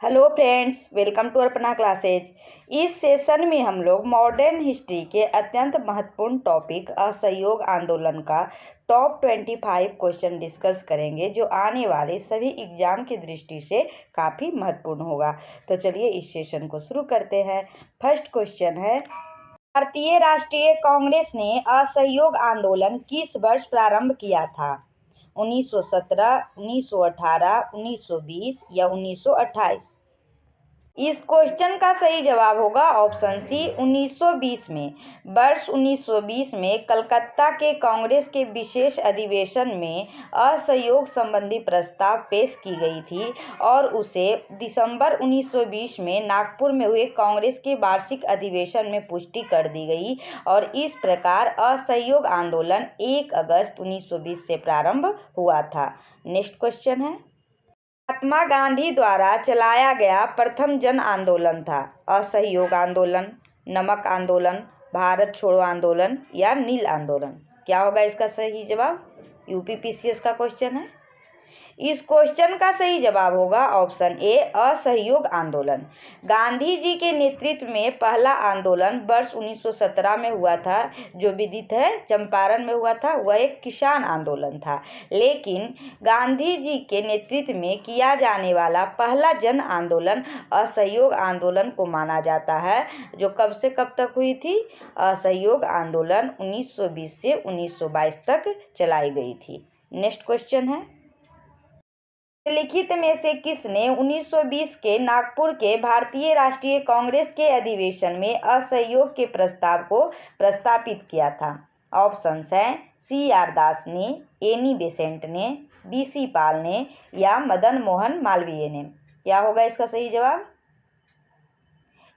Hello friends, welcome to Arpana classes. इस session में हम लोग मॉडर्न हिस्ट्री के अत्यंत महत्वपूर्ण टॉपिक असहयोग आंदोलन का टॉप 25 क्वेश्चन डिस्कस करेंगे, जो आने वाले सभी एग्जाम की दृष्टि से काफ़ी महत्वपूर्ण होगा। तो चलिए इस सेशन को शुरू करते हैं। फर्स्ट क्वेश्चन है, भारतीय राष्ट्रीय कांग्रेस ने असहयोग आंदोलन किस वर्ष प्रारंभ किया था? 1917, 1918, 1920 या 1928? इस क्वेश्चन का सही जवाब होगा ऑप्शन सी 1920 में। वर्ष 1920 में कलकत्ता के कांग्रेस के विशेष अधिवेशन में असहयोग संबंधी प्रस्ताव पेश की गई थी और उसे दिसंबर 1920 में नागपुर में हुए कांग्रेस के वार्षिक अधिवेशन में पुष्टि कर दी गई और इस प्रकार असहयोग आंदोलन 1 अगस्त 1920 से प्रारंभ हुआ था। नेक्स्ट क्वेश्चन है, महात्मा गांधी द्वारा चलाया गया प्रथम जन आंदोलन था? असहयोग आंदोलन, नमक आंदोलन, भारत छोड़ो आंदोलन या नील आंदोलन? क्या होगा इसका सही जवाब? यूपीपीसीएस का क्वेश्चन है। इस क्वेश्चन का सही जवाब होगा ऑप्शन ए असहयोग आंदोलन। गांधी जी के नेतृत्व में पहला आंदोलन वर्ष 1917 में हुआ था, जो विदित है चंपारण में हुआ था। वह एक किसान आंदोलन था, लेकिन गांधी जी के नेतृत्व में किया जाने वाला पहला जन आंदोलन असहयोग आंदोलन को माना जाता है, जो कब से कब तक हुई थी? असहयोग आंदोलन 1920 से 1922 तक चलाई गई थी। नेक्स्ट क्वेश्चन है, लिखित में से किसने 1920 के नागपुर के भारतीय राष्ट्रीय कांग्रेस के अधिवेशन में असहयोग के प्रस्ताव को प्रस्तापित किया था? ऑप्शंस हैं CR दास ने, एनी बेसेंट ने, BC पाल ने या मदन मोहन मालवीय ने? क्या होगा इसका सही जवाब?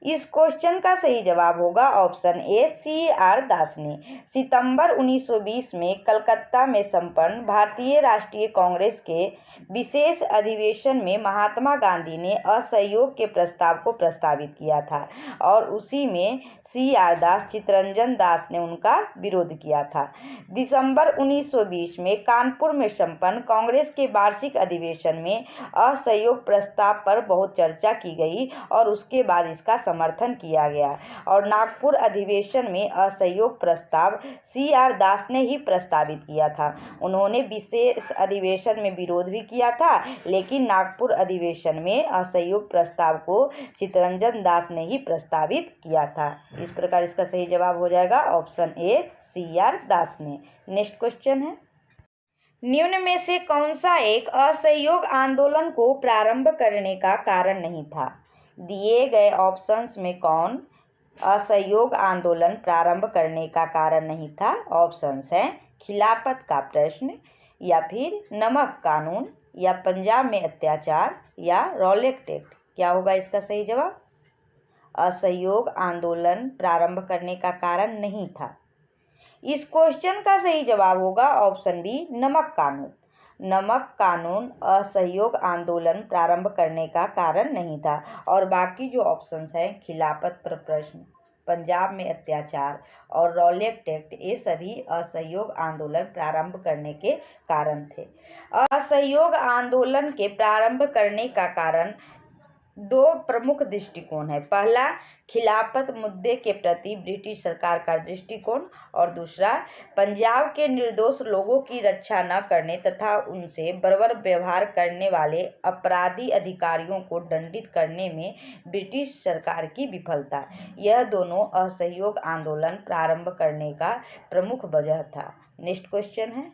इस क्वेश्चन का सही जवाब होगा ऑप्शन ए CR दास ने। सितंबर 1920 में कलकत्ता में संपन्न भारतीय राष्ट्रीय कांग्रेस के विशेष अधिवेशन में महात्मा गांधी ने असहयोग के प्रस्ताव को प्रस्तावित किया था और उसी में CR दास, चित्तरंजन दास ने उनका विरोध किया था। दिसंबर 1920 में कानपुर में संपन्न कांग्रेस के वार्षिक अधिवेशन में असहयोग प्रस्ताव पर बहुत चर्चा की गई और उसके बाद इसका समर्थन किया गया और नागपुर अधिवेशन में असहयोग प्रस्ताव CR दास ने ही प्रस्तावित किया था। उन्होंने विशेष अधिवेशन में विरोध भी किया था, लेकिन नागपुर अधिवेशन में असहयोग प्रस्ताव को चित्तरंजन दास ने ही प्रस्तावित किया था। इस प्रकार इसका सही जवाब हो जाएगा ऑप्शन ए CR दास ने। नेक्स्ट क्वेश्चन है, निम्न में से कौन सा एक असहयोग आंदोलन को प्रारंभ करने का कारण नहीं था? दिए गए ऑप्शंस में कौन असहयोग आंदोलन प्रारंभ करने का कारण नहीं था? ऑप्शंस हैं खिलाफत का प्रश्न, या फिर नमक कानून, या पंजाब में अत्याचार, या रॉलेट एक्ट? क्या होगा इसका सही जवाब? असहयोग आंदोलन प्रारंभ करने का कारण नहीं था। इस क्वेश्चन का सही जवाब होगा ऑप्शन बी नमक कानून। नमक कानून असहयोग आंदोलन प्रारंभ करने का कारण नहीं था और बाकी जो ऑप्शंस हैं खिलाफत पर प्रश्न, पंजाब में अत्याचार और रॉलेट एक्ट, ये सभी असहयोग आंदोलन प्रारंभ करने के कारण थे। असहयोग आंदोलन के प्रारंभ करने का कारण दो प्रमुख दृष्टिकोण है। पहला, खिलाफत मुद्दे के प्रति ब्रिटिश सरकार का दृष्टिकोण और दूसरा, पंजाब के निर्दोष लोगों की रक्षा न करने तथा उनसे बर्बर व्यवहार करने वाले अपराधी अधिकारियों को दंडित करने में ब्रिटिश सरकार की विफलता। यह दोनों असहयोग आंदोलन प्रारंभ करने का प्रमुख वजह था। नेक्स्ट क्वेश्चन है,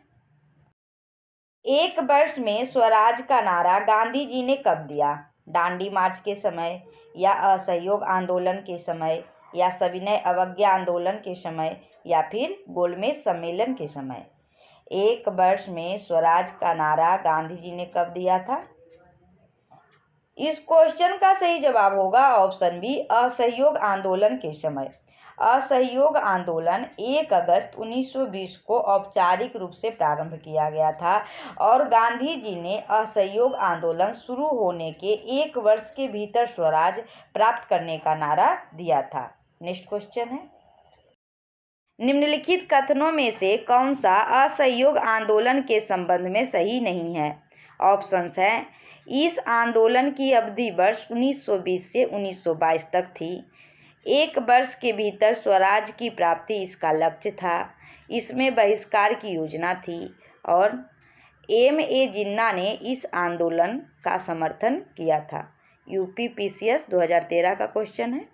एक वर्ष में स्वराज का नारा गांधी जी ने कब दिया? दांडी मार्च के समय, या असहयोग आंदोलन के समय, या सविनय अवज्ञा आंदोलन के समय, या फिर गोलमेज सम्मेलन के समय? एक वर्ष में स्वराज का नारा गांधी जी ने कब दिया था? इस क्वेश्चन का सही जवाब होगा ऑप्शन बी असहयोग आंदोलन के समय। असहयोग आंदोलन 1 अगस्त 1920 को औपचारिक रूप से प्रारंभ किया गया था और गांधी जी ने असहयोग आंदोलन शुरू होने के 1 वर्ष के भीतर स्वराज प्राप्त करने का नारा दिया था। नेक्स्ट क्वेश्चन है, निम्नलिखित कथनों में से कौन सा असहयोग आंदोलन के संबंध में सही नहीं है? ऑप्शंस हैं, इस आंदोलन की अवधि वर्ष 1920 से 1922 तक थी। एक वर्ष के भीतर स्वराज की प्राप्ति इसका लक्ष्य था। इसमें बहिष्कार की योजना थी। और M.A. जिन्ना ने इस आंदोलन का समर्थन किया था। UPPCS 2013 का क्वेश्चन है।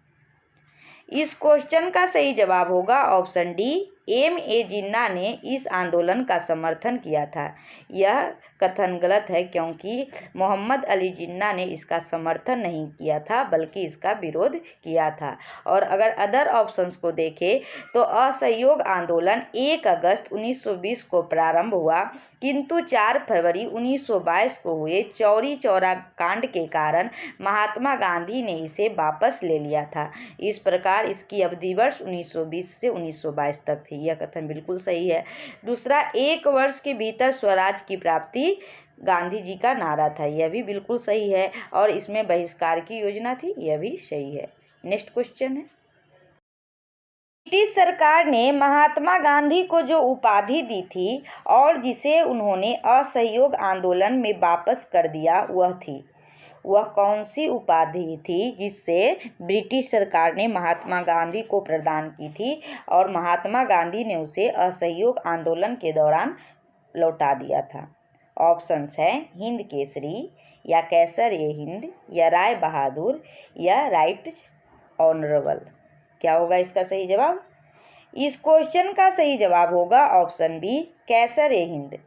इस क्वेश्चन का सही जवाब होगा ऑप्शन डी, M.A. जिन्ना ने इस आंदोलन का समर्थन किया था। यह कथन गलत है क्योंकि मोहम्मद अली जिन्ना ने इसका समर्थन नहीं किया था बल्कि इसका विरोध किया था। और अगर अदर ऑप्शंस को देखें तो असहयोग आंदोलन 1 अगस्त 1920 को प्रारंभ हुआ, किंतु 4 फरवरी 1922 को हुए चौरी चौरा कांड के कारण महात्मा गांधी ने इसे वापस ले लिया था। इस प्रकार इसकी अवधि वर्ष 1920 से 1922 तक थी। यह कथन बिल्कुल सही है। दूसरा, 1 वर्ष के भीतर स्वराज की प्राप्ति गांधी जी का नारा था। यह भी बिल्कुल सही है। और इसमें बहिष्कार की योजना थी। यह भी सही है। नेक्स्ट क्वेश्चन है, ब्रिटिश सरकार ने महात्मा गांधी को जो उपाधि दी थी और जिसे उन्होंने असहयोग आंदोलन में वापस कर दिया वह कौन सी उपाधि थी जिससे ब्रिटिश सरकार ने महात्मा गांधी को प्रदान की थी और महात्मा गांधी ने उसे असहयोग आंदोलन के दौरान लौटा दिया था? ऑप्शंस हैं, हिंद केसरी या कैसर-ए-हिंद या राय बहादुर या राइट ऑनरेबल। क्या होगा इसका सही जवाब? इस क्वेश्चन का सही जवाब होगा ऑप्शन बी, कैसर-ए-हिंद।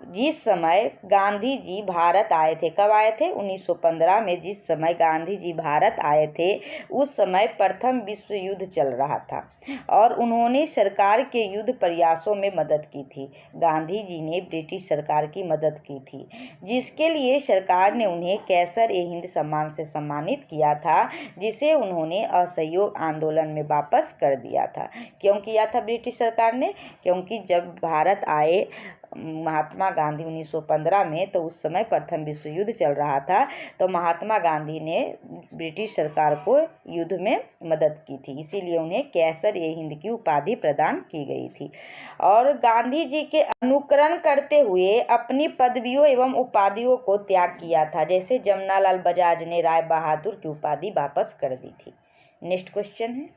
जिस समय गांधी जी भारत आए थे, कब आए थे? 1915 में जिस समय गांधी जी भारत आए थे उस समय प्रथम विश्व युद्ध चल रहा था और उन्होंने सरकार के युद्ध प्रयासों में मदद की थी। गांधी जी ने ब्रिटिश सरकार की मदद की थी, जिसके लिए सरकार ने उन्हें कैसर-ए-हिंद सम्मान से सम्मानित किया था, जिसे उन्होंने असहयोग आंदोलन में वापस कर दिया था। क्यों किया था ब्रिटिश सरकार ने? क्योंकि जब भारत आए महात्मा गांधी 1915 में, तो उस समय प्रथम विश्व युद्ध चल रहा था, तो महात्मा गांधी ने ब्रिटिश सरकार को युद्ध में मदद की थी, इसीलिए उन्हें कैसर-ए-हिंद की उपाधि प्रदान की गई थी। और गांधी जी के अनुकरण करते हुए अपनी पदवियों एवं उपाधियों को त्याग किया था, जैसे जमनालाल बजाज ने राय बहादुर की उपाधि वापस कर दी थी। नेक्स्ट क्वेश्चन है,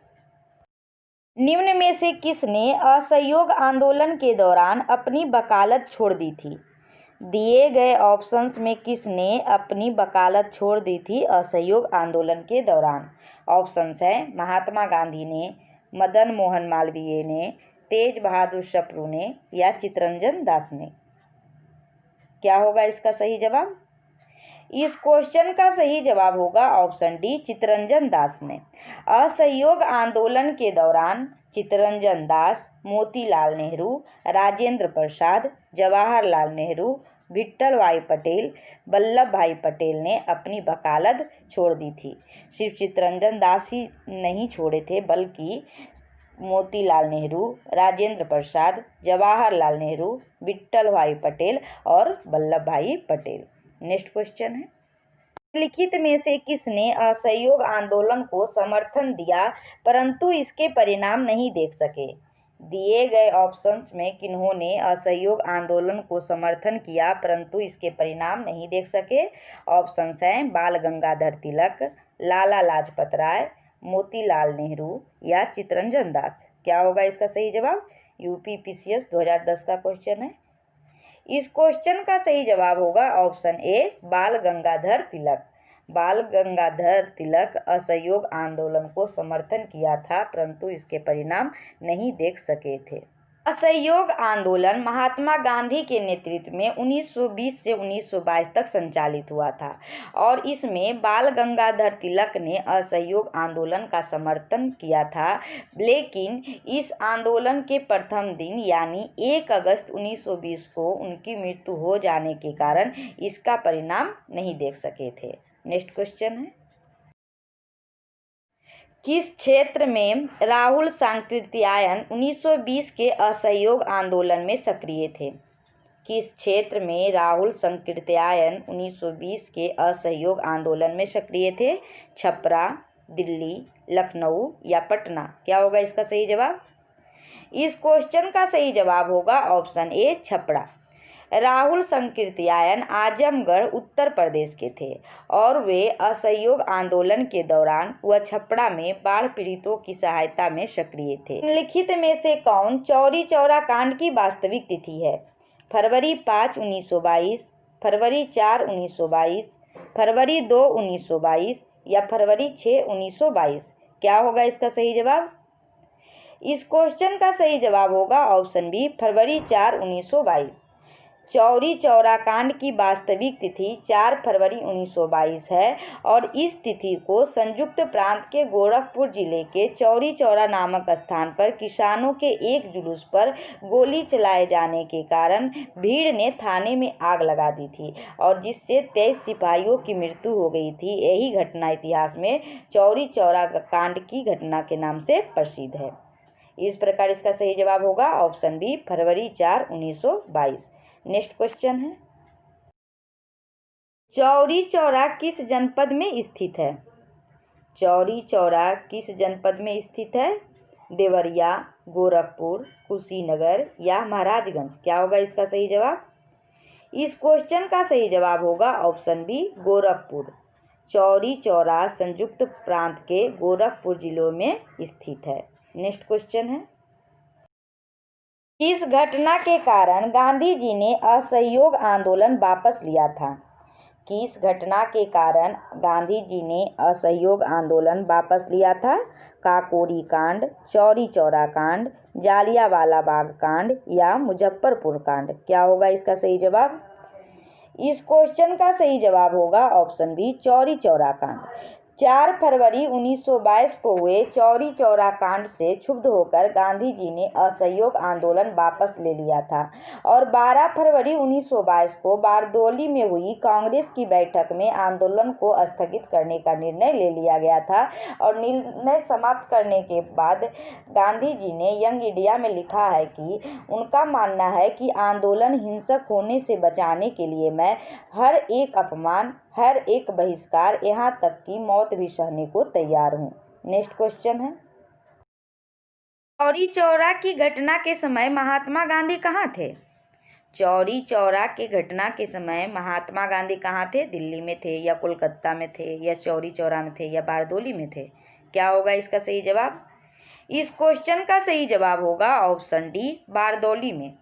निम्न में से किसने असहयोग आंदोलन के दौरान अपनी वकालत छोड़ दी थी? दिए गए ऑप्शंस में किसने अपनी वकालत छोड़ दी थी असहयोग आंदोलन के दौरान? ऑप्शंस हैं, महात्मा गांधी ने, मदन मोहन मालवीय ने, तेज बहादुर सप्रू ने या चित्तरंजन दास ने। क्या होगा इसका सही जवाब? इस क्वेश्चन का सही जवाब होगा ऑप्शन डी, चित्तरंजन दास ने। असहयोग आंदोलन के दौरान चित्तरंजन दास, मोतीलाल नेहरू, राजेंद्र प्रसाद, जवाहरलाल नेहरू, विट्ठल भाई पटेल, वल्लभ भाई पटेल ने अपनी वकालत छोड़ दी थी। सिर्फ चित्तरंजन दास ही नहीं छोड़े थे, बल्कि मोतीलाल नेहरू, राजेंद्र प्रसाद, जवाहरलाल नेहरू, विट्ठल भाई पटेल और वल्लभ भाई पटेल। नेक्स्ट क्वेश्चन है, निम्नलिखित में से किसने असहयोग आंदोलन को समर्थन दिया परंतु इसके परिणाम नहीं देख सके? दिए गए ऑप्शंस में किन्होंने असहयोग आंदोलन को समर्थन किया परंतु इसके परिणाम नहीं देख सके? ऑप्शंस हैं, बाल गंगाधर तिलक, लाला लाजपत राय, मोतीलाल नेहरू या चित्तरंजन दास। क्या होगा इसका सही जवाब? UPPCS 2010 का क्वेश्चन है। इस क्वेश्चन का सही जवाब होगा ऑप्शन ए, बाल गंगाधर तिलक। बाल गंगाधर तिलक असहयोग आंदोलन को समर्थन किया था परंतु इसके परिणाम नहीं देख सके थे। असहयोग आंदोलन महात्मा गांधी के नेतृत्व में 1920 से 1922 तक संचालित हुआ था और इसमें बाल गंगाधर तिलक ने असहयोग आंदोलन का समर्थन किया था, लेकिन इस आंदोलन के प्रथम दिन यानी 1 अगस्त 1920 को उनकी मृत्यु हो जाने के कारण इसका परिणाम नहीं देख सके थे। नेक्स्ट क्वेश्चन है, किस क्षेत्र में राहुल सांकृत्यायन 1920 के असहयोग आंदोलन में सक्रिय थे? किस क्षेत्र में राहुल सांकृत्यायन 1920 के असहयोग आंदोलन में सक्रिय थे? छपरा, दिल्ली, लखनऊ या पटना? क्या होगा इसका सही जवाब? इस क्वेश्चन का सही जवाब होगा ऑप्शन ए, छपरा। राहुल संकीर्तयायन आजमगढ़ उत्तर प्रदेश के थे और वे असहयोग आंदोलन के दौरान व छपरा में बाढ़ पीड़ितों की सहायता में सक्रिय थे। निम्नलिखित में से कौन चौरी चौरा कांड की वास्तविक तिथि है? फरवरी 5, 1922, फरवरी 4, 1922, फरवरी 2, 1922 या फरवरी 6, 1922? क्या होगा इसका सही जवाब? इस क्वेश्चन का सही जवाब होगा ऑप्शन बी, फरवरी 4, 1922। चौरी चौरा कांड की वास्तविक तिथि 4 फरवरी 1922 है और इस तिथि को संयुक्त प्रांत के गोरखपुर जिले के चौरी चौरा नामक स्थान पर किसानों के एक जुलूस पर गोली चलाए जाने के कारण भीड़ ने थाने में आग लगा दी थी और जिससे 23 सिपाहियों की मृत्यु हो गई थी। यही घटना इतिहास में चौरी चौरा कांड की घटना के नाम से प्रसिद्ध है। इस प्रकार इसका सही जवाब होगा ऑप्शन बी, फरवरी 4, 1922। नेक्स्ट क्वेश्चन है, चौरी चौरा किस जनपद में स्थित है? चौरी चौरा किस जनपद में स्थित है? देवरिया, गोरखपुर, कुशीनगर या महाराजगंज? क्या होगा इसका सही जवाब? इस क्वेश्चन का सही जवाब होगा ऑप्शन बी, गोरखपुर। चौरी चौरा संयुक्त प्रांत के गोरखपुर जिलों में स्थित है। नेक्स्ट क्वेश्चन है, किस घटना के कारण गांधी जी ने असहयोग आंदोलन वापस लिया था? किस घटना के कारण गांधी जी ने असहयोग आंदोलन वापस लिया था? काकोरी कांड, चौरी चौरा कांड, जालियांवाला बाग कांड या मुजफ्फरपुर कांड? क्या होगा इसका सही जवाब? इस क्वेश्चन का सही जवाब होगा ऑप्शन बी, चौरी चौरा कांड। 4 फरवरी 1922 को हुए चौरी चौरा कांड से क्षुब्ध होकर गांधी जी ने असहयोग आंदोलन वापस ले लिया था और 12 फरवरी 1922 को बारदौली में हुई कांग्रेस की बैठक में आंदोलन को स्थगित करने का निर्णय ले लिया गया था और निर्णय समाप्त करने के बाद गांधी जी ने यंग इंडिया में लिखा है कि उनका मानना है कि आंदोलन हिंसक होने से बचाने के लिए मैं हर एक अपमान, हर एक बहिष्कार, यहाँ तक कि मौत भी सहने को तैयार हूँ। नेक्स्ट क्वेश्चन है, चौरी चौरा की घटना के समय महात्मा गांधी कहाँ थे? चौरी चौरा के घटना के समय महात्मा गांधी कहाँ थे? दिल्ली में थे या कोलकाता में थे या चौरी चौरा में थे या बारदौली में थे? क्या होगा इसका सही जवाब? इस क्वेश्चन का सही जवाब होगा ऑप्शन डी, बारदौली में।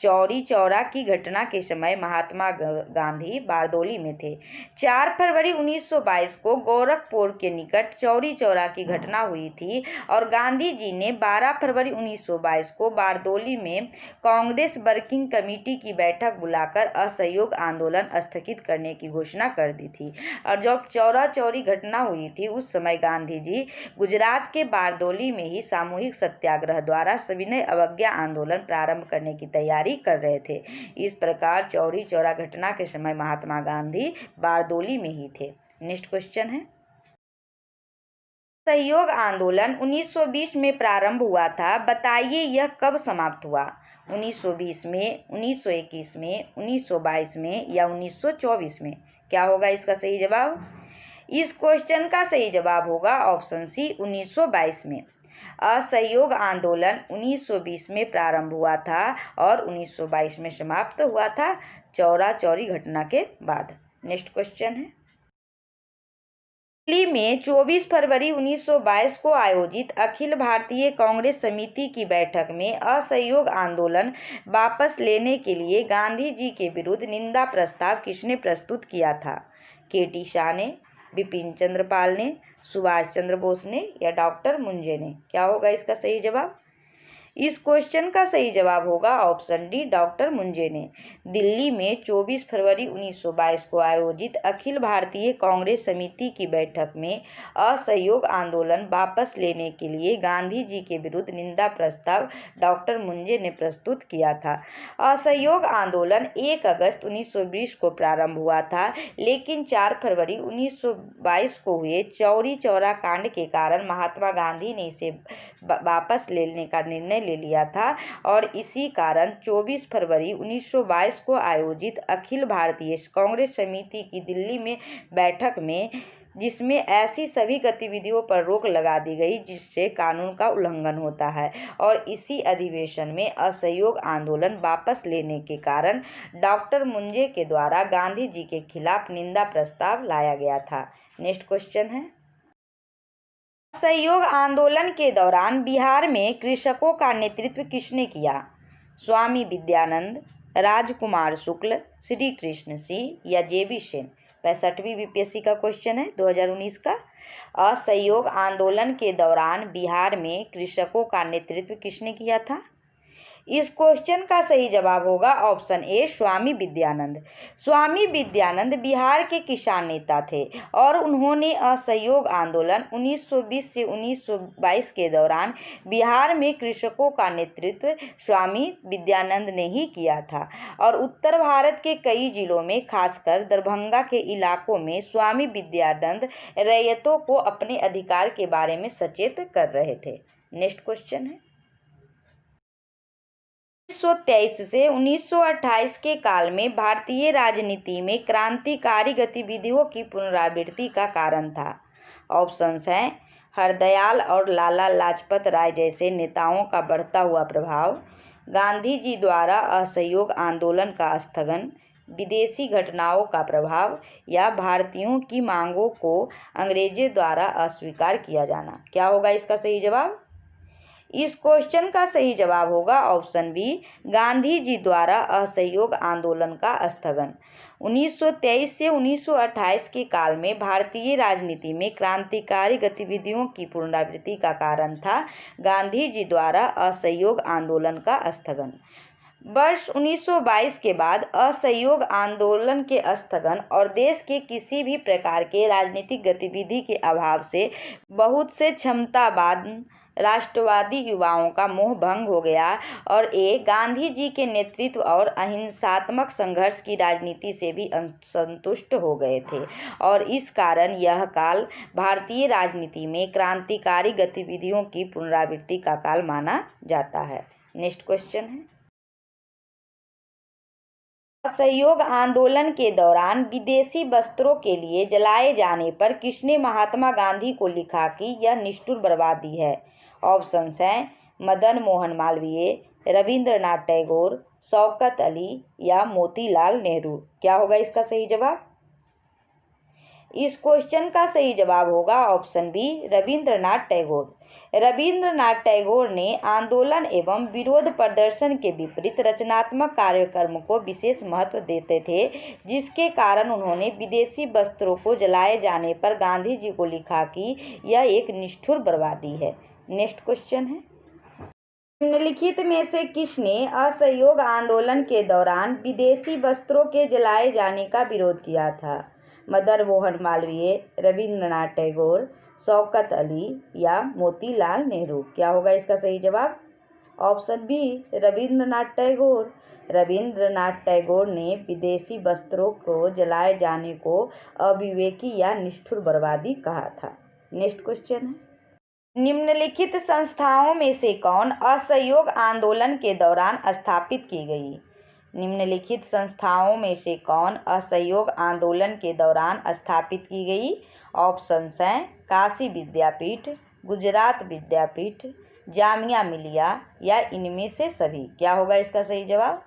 चौरी चौरा की घटना के समय महात्मा गांधी बारदौली में थे। 4 फरवरी 1922 को गोरखपुर के निकट चौरी चौरा की घटना हुई थी और गांधी जी ने 12 फरवरी 1922 को बारदौली में कांग्रेस वर्किंग कमेटी की बैठक बुलाकर असहयोग आंदोलन स्थगित करने की घोषणा कर दी थी और जब चौरा चौरी घटना हुई थी उस समय गांधी जी गुजरात के बारदौली में ही सामूहिक सत्याग्रह द्वारा सविनय अवज्ञा आंदोलन प्रारंभ करने की तैयारी कर रहे थे। इस प्रकार चौरी चौरा घटना के समय महात्मा गांधी बारदौली में ही थे। नेक्स्ट क्वेश्चन है, सहयोग आंदोलन 1920 में प्रारंभ हुआ था, बताइए यह कब समाप्त हुआ? 1920 में, 1921 में, 1922 में या 1924 में? क्या होगा इसका सही जवाब? इस क्वेश्चन का सही जवाब होगा ऑप्शन सी, 1922 में। असहयोग आंदोलन 1920 में प्रारंभ हुआ था और 1922 में समाप्त हुआ था चौरा चौरी घटना के बाद। नेक्स्ट क्वेश्चन है, दिल्ली में 24 फरवरी 1922 को आयोजित अखिल भारतीय कांग्रेस समिति की बैठक में असहयोग आंदोलन वापस लेने के लिए गांधी जी के विरुद्ध निंदा प्रस्ताव किसने प्रस्तुत किया था? के.टी. शाह ने, बिपिन चंद्र पाल ने, सुभाष चंद्र बोस ने या डॉक्टर मुंजे ने? क्या होगा इसका सही जवाब? इस क्वेश्चन का सही जवाब होगा ऑप्शन डी, डॉक्टर मुंजे ने। दिल्ली में 24 फरवरी 1922 को आयोजित अखिल भारतीय कांग्रेस समिति की बैठक में असहयोग आंदोलन वापस लेने के लिए गांधी जी के विरुद्ध निंदा प्रस्ताव डॉक्टर मुंजे ने प्रस्तुत किया था। असहयोग आंदोलन 1 अगस्त 1920 को प्रारंभ हुआ था, लेकिन 4 फरवरी 1922 को हुए चौरी चौरा कांड के कारण महात्मा गांधी ने इसे वापस लेने का निर्णय ले लिया था और इसी कारण 24 फरवरी 1922 को आयोजित अखिल भारतीय कांग्रेस समिति की दिल्ली में बैठक में जिसमें ऐसी सभी गतिविधियों पर रोक लगा दी गई जिससे कानून का उल्लंघन होता है, और इसी अधिवेशन में असहयोग आंदोलन वापस लेने के कारण डॉक्टर मुंजे के द्वारा गांधी जी के खिलाफ निंदा प्रस्ताव लाया गया था। नेक्स्ट क्वेश्चन है, असहयोग आंदोलन के दौरान बिहार में कृषकों का नेतृत्व किसने किया? स्वामी विद्यानंद, राजकुमार शुक्ल, श्री कृष्ण सिंह या जेबी सेन? 65वीं बीपीएससी का क्वेश्चन है 2019 का। असहयोग आंदोलन के दौरान बिहार में कृषकों का नेतृत्व किसने किया था? इस क्वेश्चन का सही जवाब होगा ऑप्शन ए, स्वामी विद्यानंद। स्वामी विद्यानंद बिहार के किसान नेता थे और उन्होंने असहयोग आंदोलन 1920 से 1922 के दौरान बिहार में कृषकों का नेतृत्व स्वामी विद्यानंद ने ही किया था, और उत्तर भारत के कई जिलों में खासकर दरभंगा के इलाकों में स्वामी विद्यानंद रैयतों को अपने अधिकार के बारे में सचेत कर रहे थे। नेक्स्ट क्वेश्चन है, 1923 से 1928 के काल में भारतीय राजनीति में क्रांतिकारी गतिविधियों की पुनरावृत्ति का कारण था। ऑप्शंस हैं हरदयाल और लाला लाजपत राय जैसे नेताओं का बढ़ता हुआ प्रभाव, गांधी जी द्वारा असहयोग आंदोलन का स्थगन, विदेशी घटनाओं का प्रभाव या भारतीयों की मांगों को अंग्रेजों द्वारा अस्वीकार किया जाना। क्या होगा इसका सही जवाब? इस क्वेश्चन का सही जवाब होगा ऑप्शन बी, गांधी जी द्वारा असहयोग आंदोलन का स्थगन। 1923 से 1928 के काल में भारतीय राजनीति में क्रांतिकारी गतिविधियों की पुनरावृत्ति का कारण था गांधी जी द्वारा असहयोग आंदोलन का स्थगन। वर्ष 1922 के बाद असहयोग आंदोलन के स्थगन और देश के किसी भी प्रकार के राजनीतिक गतिविधि के अभाव से बहुत से क्षमतावान राष्ट्रवादी युवाओं का मोह भंग हो गया और गांधी जी के नेतृत्व और अहिंसात्मक संघर्ष की राजनीति से भी असंतुष्ट हो गए थे, और इस कारण यह काल भारतीय राजनीति में क्रांतिकारी गतिविधियों की पुनरावृत्ति का काल माना जाता है। नेक्स्ट क्वेश्चन है, असहयोग आंदोलन के दौरान विदेशी वस्त्रों के लिए जलाए जाने पर किसने महात्मा गांधी को लिखा कि यह निष्ठुर बर्बादी है? ऑप्शंस हैं मदन मोहन मालवीय, रविंद्रनाथ टैगोर, शौकत अली या मोतीलाल नेहरू। क्या होगा इसका सही जवाब? इस क्वेश्चन का सही जवाब होगा ऑप्शन बी, रविंद्रनाथ टैगोर। रविंद्रनाथ टैगोर ने आंदोलन एवं विरोध प्रदर्शन के विपरीत रचनात्मक कार्यक्रम को विशेष महत्व देते थे, जिसके कारण उन्होंने विदेशी वस्त्रों को जलाए जाने पर गांधी जी को लिखा कि यह एक निष्ठुर बर्बादी है। नेक्स्ट क्वेश्चन है, निम्नलिखित में से किसने असहयोग आंदोलन के दौरान विदेशी वस्त्रों के जलाए जाने का विरोध किया था? मदन मोहन मालवीय, रविंद्रनाथ टैगोर, शौकत अली या मोतीलाल नेहरू। क्या होगा इसका सही जवाब? Option B, Rabindranath Tagore. रविंद्रनाथ टैगोर ने विदेशी वस्त्रों को जलाए जाने को अविवेकी या निष्ठुर बर्बादी कहा था। नेक्स्ट क्वेश्चन है, निम्नलिखित संस्थाओं में से कौन असहयोग आंदोलन के दौरान स्थापित की गई? निम्नलिखित संस्थाओं में से कौन असहयोग आंदोलन के दौरान स्थापित की गई? ऑप्शंस हैं काशी विद्यापीठ, गुजरात विद्यापीठ, जामिया मिलिया या इनमें से सभी। क्या होगा इसका सही जवाब?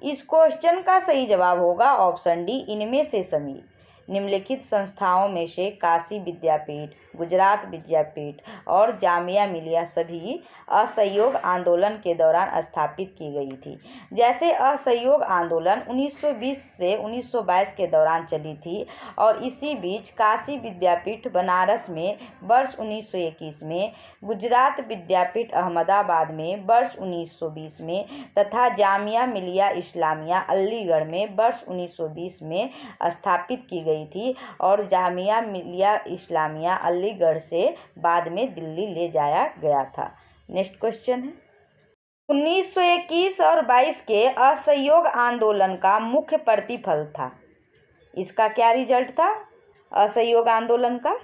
इस क्वेश्चन का सही जवाब होगा ऑप्शन डी, इनमें से सभी। निम्नलिखित संस्थाओं में से काशी विद्यापीठ, गुजरात विद्यापीठ और जामिया मिलिया सभी असहयोग आंदोलन के दौरान स्थापित की गई थी। जैसे असहयोग आंदोलन 1920 से 1922 के दौरान चली थी, और इसी बीच काशी विद्यापीठ बनारस में वर्ष 1921 में, गुजरात विद्यापीठ अहमदाबाद में वर्ष 1920 में तथा जामिया मिलिया इस्लामिया अलीगढ़ में वर्ष 1920 में स्थापित की गई थी, और जामिया मिलिया इस्लामिया अलीगढ़ से बाद में दिल्ली ले जाया गया था। नेक्स्ट क्वेश्चन है, 1921 और 22 के असहयोग आंदोलन का मुख्य प्रतिफल था। इसका क्या रिजल्ट था असहयोग आंदोलन का?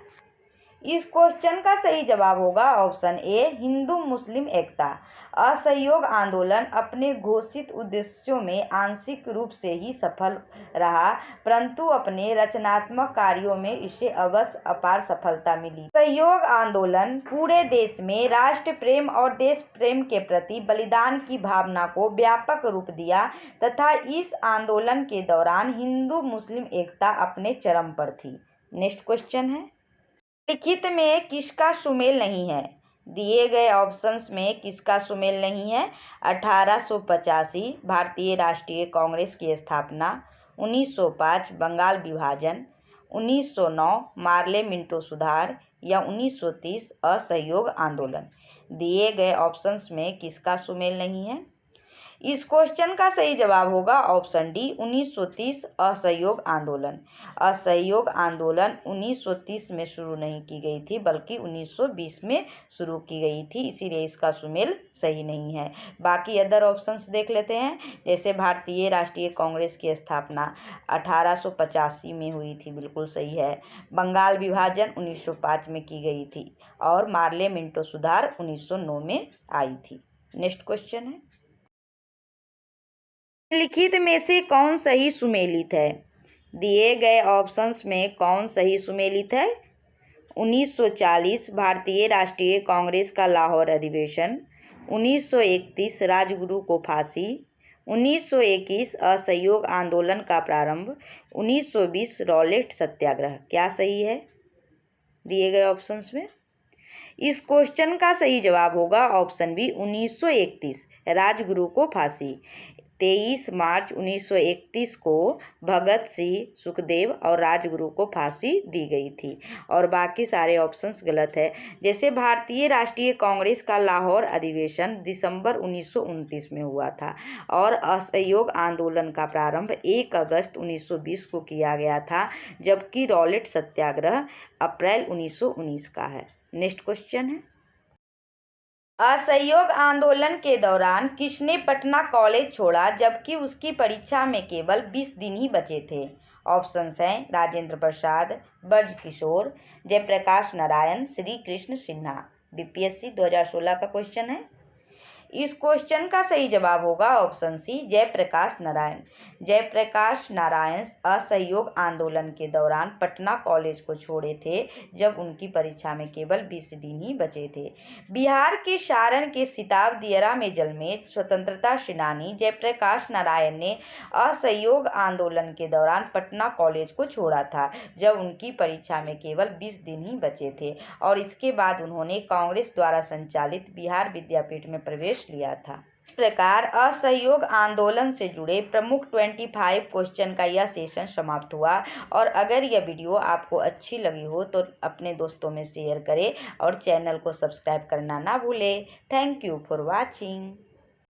इस क्वेश्चन का सही जवाब होगा ऑप्शन ए हिंदू मुस्लिम एकता। असहयोग आंदोलन अपने घोषित उद्देश्यों में आंशिक रूप से ही सफल रहा, परंतु अपने रचनात्मक कार्यों में इसे अवश्य अपार सफलता मिली। सहयोग आंदोलन पूरे देश में राष्ट्र प्रेम और देश प्रेम के प्रति बलिदान की भावना को व्यापक रूप दिया तथा इस आंदोलन के दौरान हिंदू मुस्लिम एकता अपने चरम पर थी। नेक्स्ट क्वेश्चन है, लिखित में किसका सुमेल नहीं है? दिए गए ऑप्शंस में किसका सुमेल नहीं है? 1885 भारतीय राष्ट्रीय कांग्रेस की स्थापना, 1905 बंगाल विभाजन, 1909 मार्ले मिंटो सुधार या 1930 असहयोग आंदोलन। दिए गए ऑप्शंस में किसका सुमेल नहीं है? इस क्वेश्चन का सही जवाब होगा ऑप्शन डी 1930 असहयोग आंदोलन। असहयोग आंदोलन 1930 में शुरू नहीं की गई थी बल्कि 1920 में शुरू की गई थी, इसीलिए इसका सुमेल सही नहीं है। बाकी अदर ऑप्शंस देख लेते हैं, जैसे भारतीय राष्ट्रीय कांग्रेस की स्थापना 1885 में हुई थी, बिल्कुल सही है। बंगाल विभाजन 1905 में की गई थी और मार्ले मिंटो सुधार 1909 में आई थी। नेक्स्ट क्वेश्चन है, निम्नलिखित में से कौन सही सुमेलित है? दिए गए ऑप्शंस में कौन सही सुमेलित है? 1940 भारतीय राष्ट्रीय कांग्रेस का लाहौर अधिवेशन, 1931 राजगुरु को फांसी, 1921 असहयोग आंदोलन का प्रारंभ, 1920 रॉलेट सत्याग्रह। क्या सही है दिए गए ऑप्शंस में? इस क्वेश्चन का सही जवाब होगा ऑप्शन बी 1931 राजगुरु को फांसी। 23 मार्च 1931 को भगत सिंह, सुखदेव और राजगुरु को फांसी दी गई थी और बाकी सारे ऑप्शंस गलत है। जैसे भारतीय राष्ट्रीय कांग्रेस का लाहौर अधिवेशन दिसंबर 1929 में हुआ था और असहयोग आंदोलन का प्रारंभ 1 अगस्त 1920 को किया गया था, जबकि रॉलेट सत्याग्रह अप्रैल 1919 का है। नेक्स्ट क्वेश्चन है, असहयोग आंदोलन के दौरान किसने पटना कॉलेज छोड़ा जबकि उसकी परीक्षा में केवल 20 दिन ही बचे थे? ऑप्शंस हैं राजेंद्र प्रसाद, ब्रजकिशोर, जयप्रकाश नारायण, श्री कृष्ण सिन्हा। बीपीएससी 2016 का क्वेश्चन है। इस क्वेश्चन का सही जवाब होगा ऑप्शन सी जयप्रकाश नारायण। जयप्रकाश नारायण असहयोग आंदोलन के दौरान पटना कॉलेज को छोड़े थे जब उनकी परीक्षा में केवल 20 दिन ही बचे थे। बिहार के सारण के सिताब दियरा में जन्मे स्वतंत्रता सेनानी जयप्रकाश नारायण ने असहयोग आंदोलन के दौरान पटना कॉलेज को छोड़ा था जब उनकी परीक्षा में केवल 20 दिन ही बचे थे और इसके बाद उन्होंने कांग्रेस द्वारा संचालित बिहार विद्यापीठ में प्रवेश लिया था। इस प्रकार असहयोग आंदोलन से जुड़े प्रमुख 25 क्वेश्चन का यह सेशन समाप्त हुआ और अगर यह वीडियो आपको अच्छी लगी हो तो अपने दोस्तों में शेयर करें और चैनल को सब्सक्राइब करना ना भूलें। Thank you for watching.